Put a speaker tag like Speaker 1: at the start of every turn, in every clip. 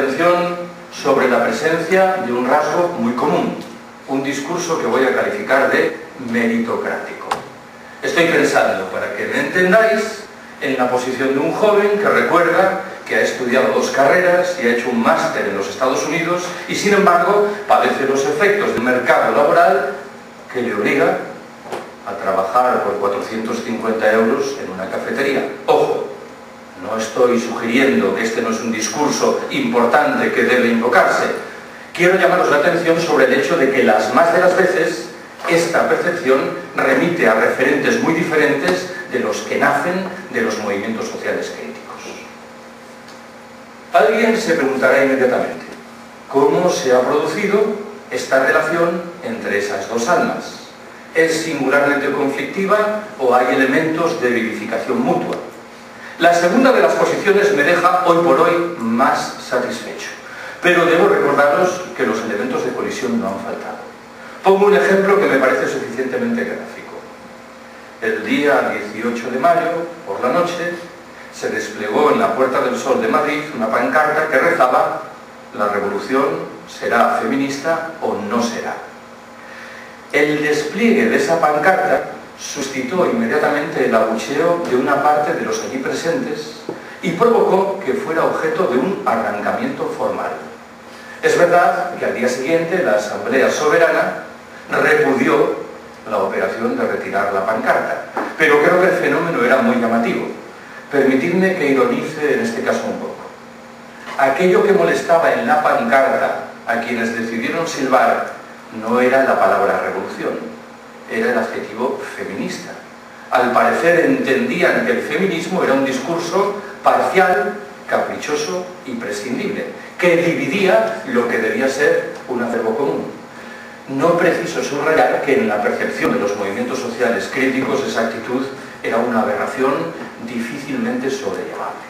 Speaker 1: atención sobre la presencia de un rasgo muy común, un discurso que voy a calificar de meritocrático. Estoy pensando, para que me entendáis, en la posición de un joven que recuerda que ha estudiado 2 carreras y ha hecho un máster en los Estados Unidos y, sin embargo, padece los efectos del mercado laboral que le obliga a trabajar por 450 euros en una cafetería. Ojo, no estoy sugiriendo que este no es un discurso importante que debe invocarse. Quiero llamaros la atención sobre el hecho de que las más de las veces esta percepción remite a referentes muy diferentes de los que nacen de los movimientos sociales críticos. Alguien se preguntará inmediatamente, ¿cómo se ha producido esta relación entre esas dos almas? ¿Es singularmente conflictiva o hay elementos de vivificación mutua? La segunda de las posiciones me deja hoy por hoy más satisfecho, pero debo recordaros que los elementos de colisión no han faltado. Pongo un ejemplo que me parece suficientemente gráfico. El día 18 de mayo, por la noche, se desplegó en la Puerta del Sol de Madrid una pancarta que rezaba: la revolución será feminista o no será. El despliegue de esa pancarta suscitó inmediatamente el abucheo de una parte de los allí presentes y provocó que fuera objeto de un arrancamiento formal. Es verdad que al día siguiente la Asamblea Soberana repudió la operación de retirar la pancarta, pero creo que el fenómeno era muy llamativo. Permitidme que ironice en este caso un poco. Aquello que molestaba en la pancarta a quienes decidieron silbar no era la palabra revolución, era el adjetivo feminista. Al parecer entendían que el feminismo era un discurso parcial, caprichoso y prescindible, que dividía lo que debía ser un acervo común. No preciso subrayar que en la percepción de los movimientos sociales críticos esa actitud era una aberración difícilmente sobrellevable.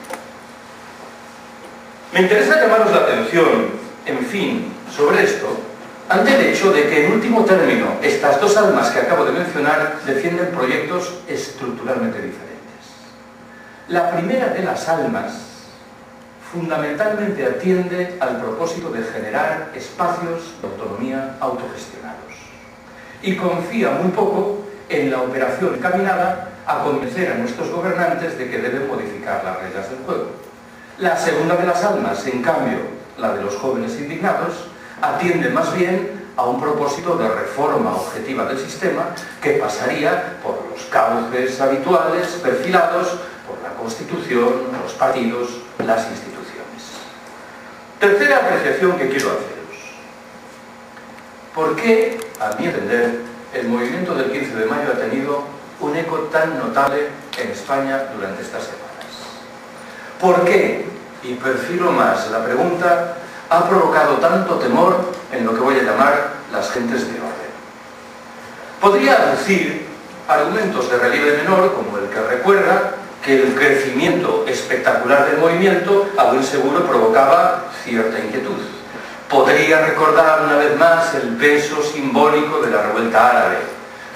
Speaker 1: Me interesa llamaros la atención, en fin, sobre esto, ante el hecho de que en último término estas dos almas que acabo de mencionar defienden proyectos estructuralmente diferentes. La primera de las almas fundamentalmente atiende al propósito de generar espacios de autonomía autogestionados y confía muy poco en la operación encaminada a convencer a nuestros gobernantes de que deben modificar las reglas del juego. La segunda de las almas, en cambio, la de los jóvenes indignados, atiende más bien a un propósito de reforma objetiva del sistema que pasaría por los cauces habituales perfilados por la Constitución, los partidos, las instituciones. Tercera apreciación que quiero haceros. ¿Por qué, a mi entender, el movimiento del 15 de mayo ha tenido un eco tan notable en España durante estas semanas? ¿Por qué, y perfilo más la pregunta, ha provocado tanto temor en lo que voy a llamar las gentes de orden? Podría aducir argumentos de relieve menor, como el que recuerda que el crecimiento espectacular del movimiento a buen seguro provocaba cierta inquietud. Podría recordar una vez más el peso simbólico de la revuelta árabe,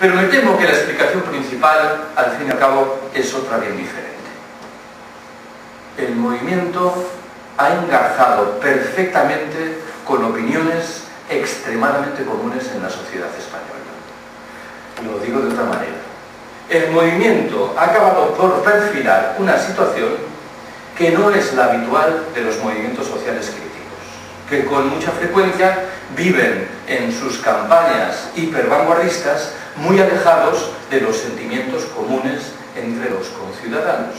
Speaker 1: pero me temo que la explicación principal, al fin y al cabo, es otra bien diferente. El movimiento ha engarzado perfectamente con opiniones extremadamente comunes en la sociedad española. Lo digo de otra manera. El movimiento ha acabado por perfilar una situación que no es la habitual de los movimientos sociales críticos, que con mucha frecuencia viven en sus campañas hipervanguardistas muy alejados de los sentimientos comunes entre los conciudadanos.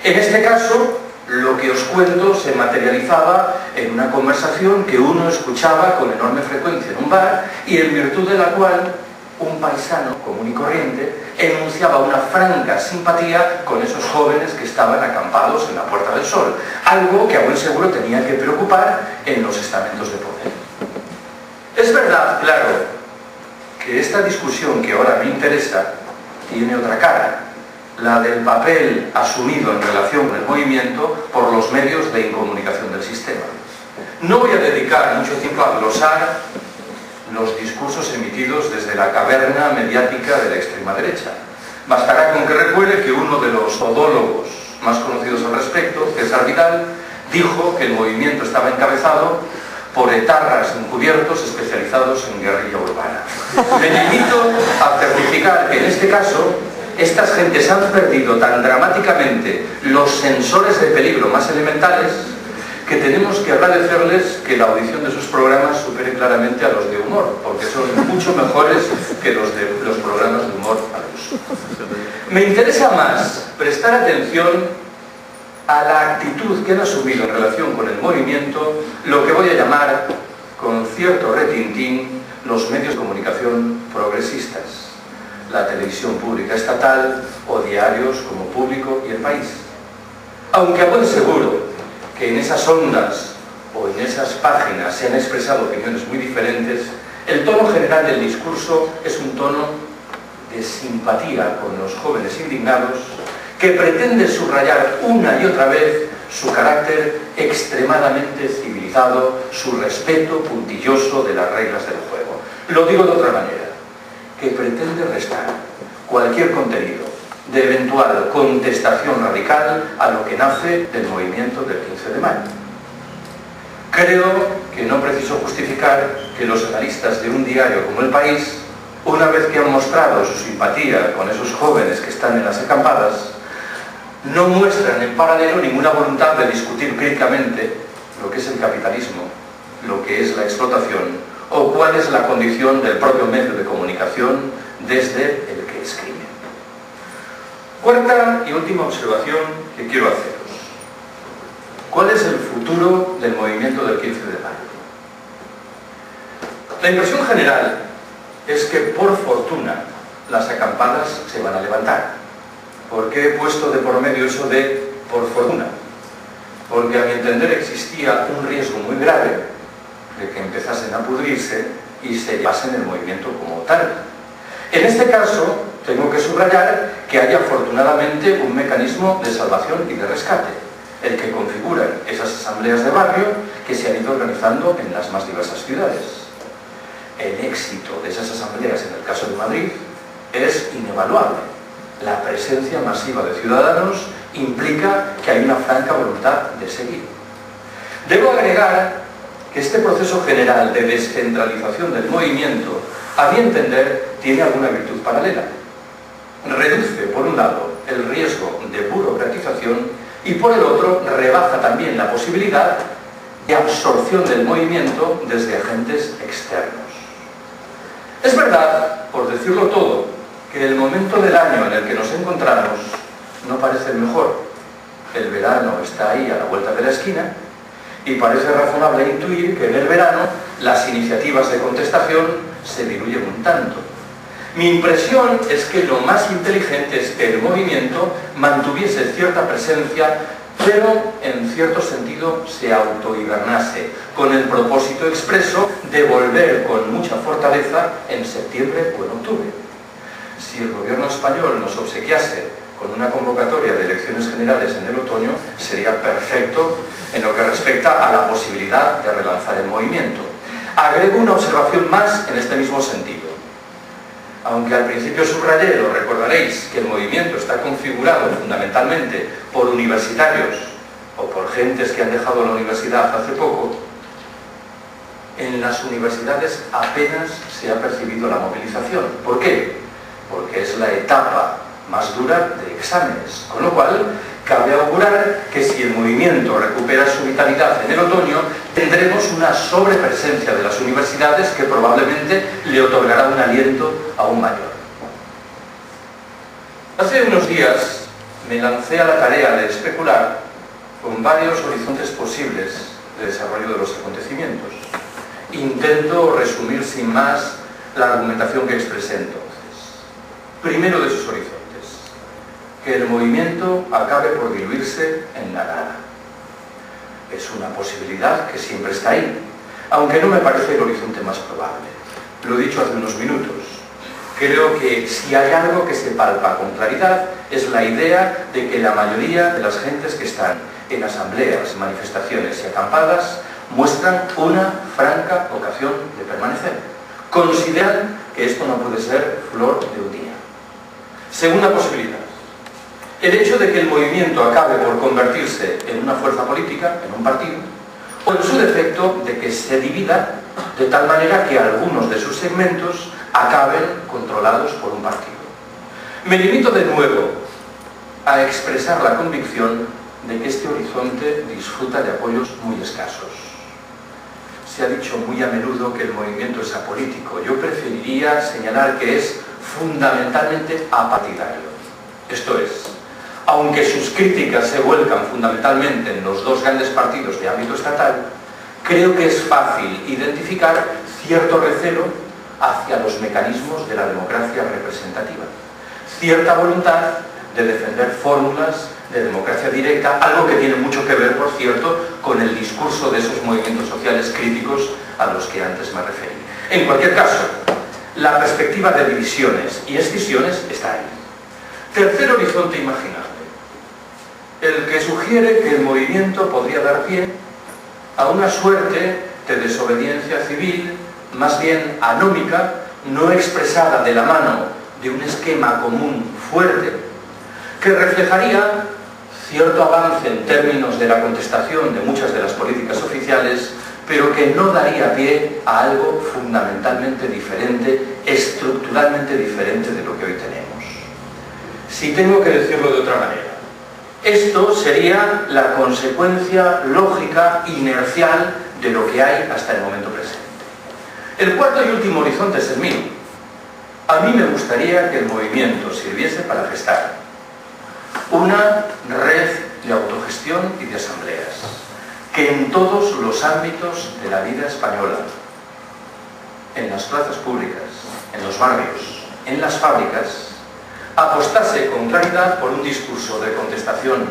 Speaker 1: En este caso, lo que os cuento se materializaba en una conversación que uno escuchaba con enorme frecuencia en un bar y en virtud de la cual un paisano común y corriente enunciaba una franca simpatía con esos jóvenes que estaban acampados en la Puerta del Sol, algo que a buen seguro tenía que preocupar en los estamentos de poder. Es verdad, claro, que esta discusión que ahora me interesa tiene otra cara, la del papel asumido en relación con el movimiento por los medios de incomunicación del sistema. No voy a dedicar mucho tiempo a glosar los discursos emitidos desde la caverna mediática de la extrema derecha. Bastará con que recuerde que uno de los odólogos más conocidos al respecto, César Vidal, dijo que el movimiento estaba encabezado por etarras encubiertos especializados en guerrilla urbana. Me limito a certificar que en este caso estas gentes han perdido tan dramáticamente los sensores de peligro más elementales que tenemos que agradecerles que la audición de sus programas supere claramente a los de humor, porque son mucho mejores que los de los programas de humor al uso. Me interesa más prestar atención a la actitud que han asumido en relación con el movimiento, lo que voy a llamar, con cierto retintín, los medios de comunicación progresistas, la televisión pública estatal o diarios como Público y El País. Aunque a buen seguro que en esas ondas o en esas páginas se han expresado opiniones muy diferentes, el tono general del discurso es un tono de simpatía con los jóvenes indignados que pretende subrayar una y otra vez su carácter extremadamente civilizado, su respeto puntilloso de las reglas del juego. Lo digo de otra manera, que pretende restar cualquier contenido de eventual contestación radical a lo que nace del movimiento del 15 de mayo. Creo que no preciso justificar que los analistas de un diario como El País, una vez que han mostrado su simpatía con esos jóvenes que están en las acampadas, no muestran en paralelo ninguna voluntad de discutir críticamente lo que es el capitalismo, lo que es la explotación o cuál es la condición del propio medio de comunicación desde el que escribe. Cuarta y última observación que quiero haceros. ¿Cuál es el futuro del movimiento del 15 de mayo? La impresión general es que, por fortuna, las acampadas se van a levantar. ¿Por qué he puesto de por medio eso de por fortuna? Porque a mi entender existía un riesgo muy grave de que empezasen a pudrirse y se llevasen el movimiento como tal. En este caso, tengo que subrayar que hay afortunadamente un mecanismo de salvación y de rescate, el que configuran esas asambleas de barrio que se han ido organizando en las más diversas ciudades. El éxito de esas asambleas en el caso de Madrid es inevaluable. La presencia masiva de ciudadanos implica que hay una franca voluntad de seguir. Debo agregar que este proceso general de descentralización del movimiento, a mi entender, tiene alguna virtud paralela. Reduce, por un lado, el riesgo de burocratización y, por el otro, rebaja también la posibilidad de absorción del movimiento desde agentes externos. Es verdad, por decirlo todo, que el momento del año en el que nos encontramos no parece el mejor. El verano está ahí a la vuelta de la esquina y parece razonable intuir que en el verano las iniciativas de contestación se diluyen un tanto. Mi impresión es que lo más inteligente es que el movimiento mantuviese cierta presencia, pero en cierto sentido se autohibernase, con el propósito expreso de volver con mucha fortaleza en septiembre o en octubre. Si el gobierno español nos obsequiase con una convocatoria de elecciones generales en el otoño, sería perfecto en lo que respecta a la posibilidad de relanzar el movimiento. Agrego una observación más en este mismo sentido. Aunque al principio subrayé, lo recordaréis, que el movimiento está configurado fundamentalmente por universitarios o por gentes que han dejado la universidad hace poco, en las universidades apenas se ha percibido la movilización. ¿Por qué? Porque es la etapa más dura de exámenes, con lo cual cabe augurar que si el movimiento recupera su vitalidad en el otoño, tendremos una sobrepresencia de las universidades que probablemente le otorgará un aliento aún mayor. Hace unos días me lancé a la tarea de especular con varios horizontes posibles de desarrollo de los acontecimientos. Intento resumir sin más la argumentación que expresé entonces. Primero de sus horizontes, que el movimiento acabe por diluirse en la nada. Es una posibilidad que siempre está ahí, aunque no me parece el horizonte más probable. Lo he dicho hace unos minutos. Creo que si hay algo que se palpa con claridad es la idea de que la mayoría de las gentes que están en asambleas, manifestaciones y acampadas muestran una franca vocación de permanecer. Consideran que esto no puede ser flor de un día. Segunda posibilidad. El hecho de que el movimiento acabe por convertirse en una fuerza política, en un partido, o en su defecto de que se divida de tal manera que algunos de sus segmentos acaben controlados por un partido. Me limito de nuevo a expresar la convicción de que este horizonte disfruta de apoyos muy escasos. Se ha dicho muy a menudo que el movimiento es apolítico. Yo preferiría señalar que es fundamentalmente apartidario. Esto es, aunque sus críticas se vuelcan fundamentalmente en los dos grandes partidos de ámbito estatal, creo que es fácil identificar cierto recelo hacia los mecanismos de la democracia representativa, cierta voluntad de defender fórmulas de democracia directa, algo que tiene mucho que ver, por cierto, con el discurso de esos movimientos sociales críticos a los que antes me referí. En cualquier caso, la perspectiva de divisiones y escisiones está ahí. Tercer horizonte imaginable, el que sugiere que el movimiento podría dar pie a una suerte de desobediencia civil, más bien anómica, no expresada de la mano de un esquema común fuerte, que reflejaría cierto avance en términos de la contestación de muchas de las políticas oficiales, pero que no daría pie a algo fundamentalmente diferente, estructuralmente diferente de lo que hoy tenemos. Si tengo que decirlo de otra manera, esto sería la consecuencia lógica, inercial, de lo que hay hasta el momento presente. El cuarto y último horizonte es el mío. A mí me gustaría que el movimiento sirviese para gestar una red de autogestión y de asambleas, que en todos los ámbitos de la vida española, en las plazas públicas, en los barrios, en las fábricas, apostase con claridad por un discurso de contestación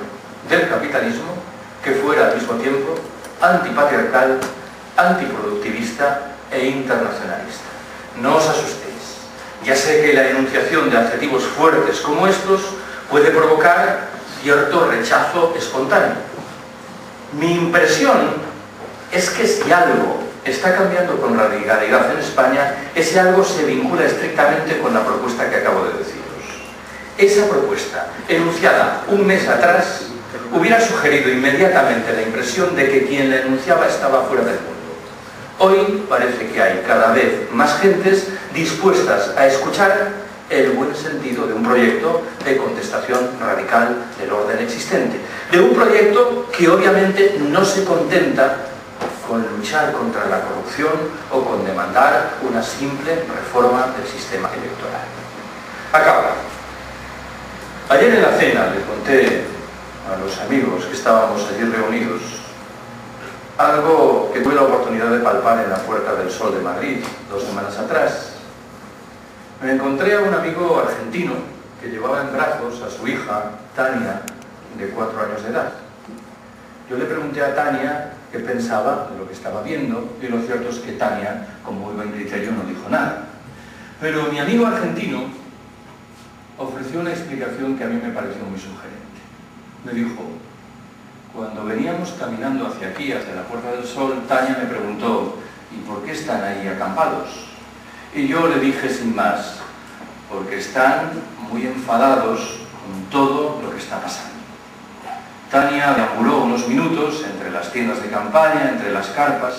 Speaker 1: del capitalismo que fuera al mismo tiempo antipatriarcal, antiproductivista e internacionalista. No os asustéis. Ya sé que la enunciación de adjetivos fuertes como estos puede provocar cierto rechazo espontáneo. Mi impresión es que si algo está cambiando con radicalidad en España, ese algo se vincula estrictamente con la propuesta que acabo de deciros. Esa propuesta, enunciada un mes atrás, hubiera sugerido inmediatamente la impresión de que quien la enunciaba estaba fuera del mundo. Hoy parece que hay cada vez más gentes dispuestas a escuchar el buen sentido de un proyecto de contestación radical del orden existente, de un proyecto que obviamente no se contenta con luchar contra la corrupción o con demandar una simple reforma del sistema electoral. Acabo. Ayer en la cena le conté a los amigos que estábamos allí reunidos algo que tuve la oportunidad de palpar en la Puerta del Sol de Madrid 2 semanas atrás. Me encontré a un amigo argentino que llevaba en brazos a su hija, Tania, de 4 años de edad. Yo le pregunté a Tania qué pensaba de lo que estaba viendo, y lo cierto es que Tania, con muy buen criterio, no dijo nada. Pero mi amigo argentino ofreció una explicación que a mí me pareció muy sugerente. Me dijo: cuando veníamos caminando hacia aquí, hacia la Puerta del Sol, Tania me preguntó: ¿y por qué están ahí acampados? Y yo le dije sin más: porque están muy enfadados con todo lo que está pasando. Tania deambuló unos minutos entre las tiendas de campaña, entre las carpas,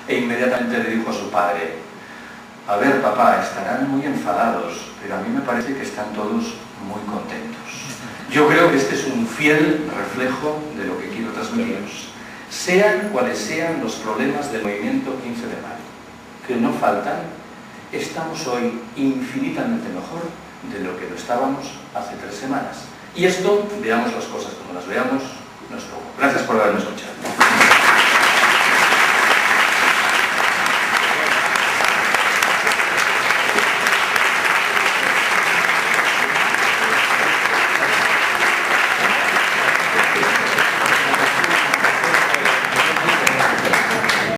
Speaker 1: e inmediatamente le dijo a su padre: a ver, papá, estarán muy enfadados, pero a mí me parece que están todos muy contentos. Yo creo que este es un fiel reflejo de lo que quiero transmitiros. Sean cuales sean los problemas del movimiento 15 de mayo, que no faltan, estamos hoy infinitamente mejor de lo que lo estábamos hace 3 semanas. Y esto, veamos las cosas como las veamos, no es poco. Gracias por haberme escuchado.